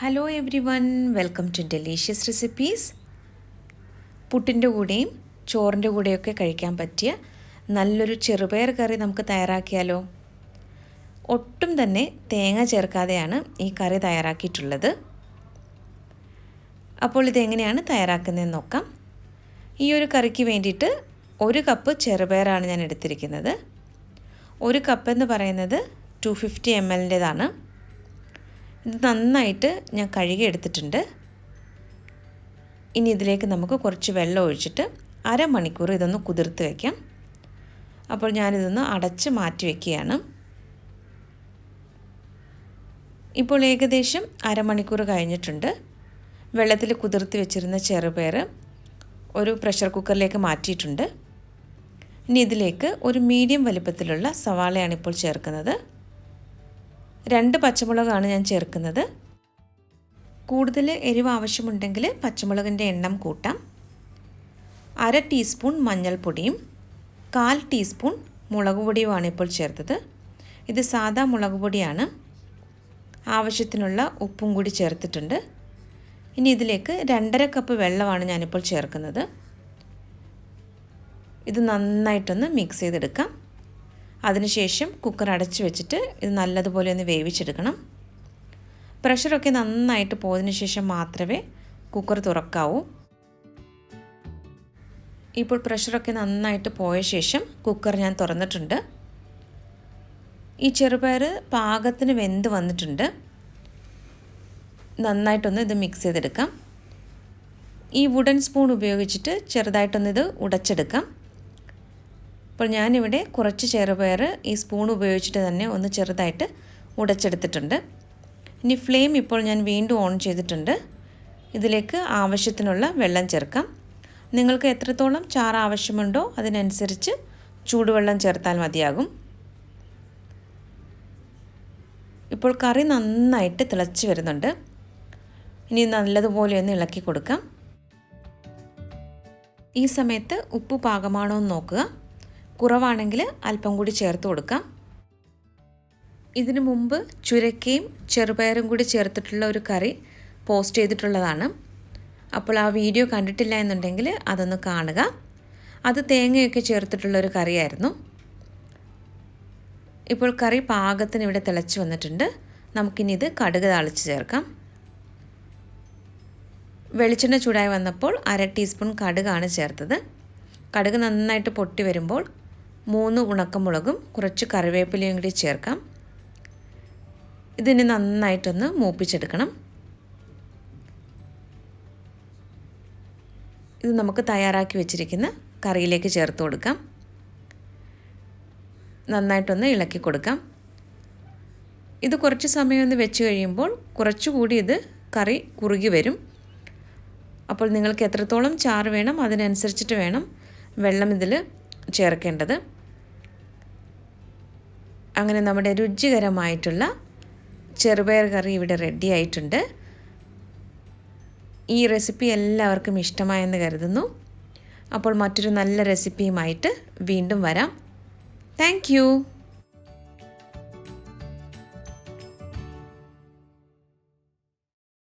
Hello every one, welcome to delicious recipes. പുട്ടിൻ്റെ കൂടെയും ചോറിൻ്റെ കൂടെയൊക്കെ കഴിക്കാൻ പറ്റിയ നല്ലൊരു ചെറുപയർ കറി നമുക്ക് തയ്യാറാക്കിയാലോ. ഒട്ടും തന്നെ തേങ്ങ ചേർക്കാതെയാണ് ഈ കറി തയ്യാറാക്കിയിട്ടുള്ളത്. അപ്പോൾ ഇതെങ്ങനെയാണ് തയ്യാറാക്കുന്നതെന്ന് നോക്കാം. ഈ ഒരു കറിക്ക് വേണ്ടിയിട്ട് 1 കപ്പ് ചെറുപയറാണ് ഞാൻ എടുത്തിരിക്കുന്നത്. 1 കപ്പ് എന്ന് പറയുന്നത് 250 ml. ഇത് നന്നായിട്ട് ഞാൻ കഴുകി എടുത്തിട്ടുണ്ട്. ഇനി ഇതിലേക്ക് നമുക്ക് കുറച്ച് വെള്ളം ഒഴിച്ചിട്ട് അരമണിക്കൂർ ഇതൊന്ന് കുതിർത്ത് വയ്ക്കാം. അപ്പോൾ ഞാനിതൊന്ന് അടച്ച് മാറ്റി വയ്ക്കുകയാണ്. ഇപ്പോൾ ഏകദേശം അരമണിക്കൂർ കഴിഞ്ഞിട്ടുണ്ട്. വെള്ളത്തിൽ കുതിർത്ത് വെച്ചിരുന്ന ചെറുപയർ ഒരു പ്രഷർ കുക്കറിലേക്ക് മാറ്റിയിട്ടുണ്ട്. ഇനി ഇതിലേക്ക് ഒരു മീഡിയം വലിപ്പത്തിലുള്ള സവാളയാണ് ഇപ്പോൾ ചേർക്കുന്നത്. 2 പച്ചമുളകാണ് ഞാൻ ചേർക്കുന്നത്. കൂടുതൽ എരിവ് ആവശ്യമുണ്ടെങ്കിൽ പച്ചമുളകിൻ്റെ എണ്ണം കൂട്ടാം. 1/2 ടീസ്പൂൺ മഞ്ഞൾപ്പൊടിയും 1/4 ടീസ്പൂൺ മുളക് പൊടിയുമാണ് ഇപ്പോൾ ചേർത്തത്. ഇത് സാദാ മുളക് പൊടിയാണ്. ആവശ്യത്തിനുള്ള ഉപ്പും കൂടി ചേർത്തിട്ടുണ്ട്. ഇനി ഇതിലേക്ക് 2.5 കപ്പ് വെള്ളമാണ് ഞാനിപ്പോൾ ചേർക്കുന്നത്. ഇത് നന്നായിട്ടൊന്ന് മിക്സ് ചെയ്തെടുക്കാം. അതിനുശേഷം കുക്കർ അടച്ചു വെച്ചിട്ട് ഇത് നല്ലതുപോലെ ഒന്ന് വേവിച്ചെടുക്കണം. പ്രഷറൊക്കെ നന്നായിട്ട് പോയതിനു ശേഷം മാത്രമേ കുക്കർ തുറക്കാവൂ. ഇപ്പോൾ പ്രഷറൊക്കെ നന്നായിട്ട് പോയ ശേഷം കുക്കർ ഞാൻ തുറന്നിട്ടുണ്ട്. ഈ ചെറുപയർ പാകത്തിന് വെന്ത് വന്നിട്ടുണ്ട്. നന്നായിട്ടൊന്ന് ഇത് മിക്സ് ചെയ്തെടുക്കാം. ഈ വുഡൻ സ്പൂൺ ഉപയോഗിച്ചിട്ട് ചെറുതായിട്ടൊന്ന് ഇത് ഉടച്ചെടുക്കാം. അപ്പോൾ ഞാനിവിടെ കുറച്ച് ചെറുപയർ ഈ സ്പൂൺ ഉപയോഗിച്ചിട്ട് തന്നെ ഒന്ന് ചെറുതായിട്ട് ഉടച്ചെടുത്തിട്ടുണ്ട്. ഇനി ഫ്ലെയിം ഇപ്പോൾ ഞാൻ വീണ്ടും ഓൺ ചെയ്തിട്ടുണ്ട്. ഇതിലേക്ക് ആവശ്യത്തിനുള്ള വെള്ളം ചേർക്കാം. നിങ്ങൾക്ക് എത്രത്തോളം ചാറ് ആവശ്യമുണ്ടോ അതിനനുസരിച്ച് ചൂടുവെള്ളം ചേർത്താൽ മതിയാകും. ഇപ്പോൾ കറി നന്നായിട്ട് തിളച്ച് വരുന്നുണ്ട്. ഇനി നല്ലതുപോലെ ഒന്ന് ഇളക്കി കൊടുക്കാം. ഈ സമയത്ത് ഉപ്പ് പാകമാണോ എന്ന് നോക്കുക. കുറവാണെങ്കിൽ അല്പം കൂടി ചേർത്ത് കൊടുക്കാം. ഇതിനു മുമ്പ് ചുരക്കയും ചെറുപയറും കൂടി ചേർത്തിട്ടുള്ള ഒരു കറി പോസ്റ്റ് ചെയ്തിട്ടുള്ളതാണ്. അപ്പോൾ ആ വീഡിയോ കണ്ടിട്ടില്ല എന്നുണ്ടെങ്കിൽ അതൊന്ന് കാണുക. അത് തേങ്ങയൊക്കെ ചേർത്തിട്ടുള്ളൊരു കറിയായിരുന്നു. ഇപ്പോൾ കറി പാകത്തിന് ഇവിടെ തിളച്ച് വന്നിട്ടുണ്ട്. നമുക്കിനി ഇത് കടുക് താളിച്ച് ചേർക്കാം. വെളിച്ചെണ്ണ ചൂടായി വന്നപ്പോൾ 1/2 ടീസ്പൂൺ കടുകാണ് ചേർത്തത്. കടുക് നന്നായിട്ട് പൊട്ടി വരുമ്പോൾ 3 ഉണക്കമുളകും കുറച്ച് കറിവേപ്പിലയും കൂടി ചേർക്കാം. ഇതിന് നന്നായിട്ടൊന്ന് മൂപ്പിച്ചെടുക്കണം. ഇത് നമുക്ക് തയ്യാറാക്കി വെച്ചിരിക്കുന്ന കറിയിലേക്ക് ചേർത്ത് കൊടുക്കാം. നന്നായിട്ടൊന്ന് ഇളക്കി കൊടുക്കാം. ഇത് കുറച്ച് സമയം ഒന്ന് വെച്ച് കഴിയുമ്പോൾ കുറച്ചുകൂടി ഇത് കറി കുറുകി വരും. അപ്പോൾ നിങ്ങൾക്ക് എത്രത്തോളം ചാറ് വേണം അതിനനുസരിച്ചിട്ട് വേണം വെള്ളം ഇതിൽ ചേർക്കേണ്ടത്. അങ്ങനെ നമ്മുടെ രുചികരമായിട്ടുള്ള ചെറുപയർ കറി ഇവിടെ റെഡി ആയിട്ടുണ്ട്. ഈ റെസിപ്പി എല്ലാവർക്കും ഇഷ്ടമായെന്ന് കരുതുന്നു. അപ്പോൾ മറ്റൊരു നല്ല റെസിപ്പിയുമായിട്ട് വീണ്ടും വരാം. Thank you.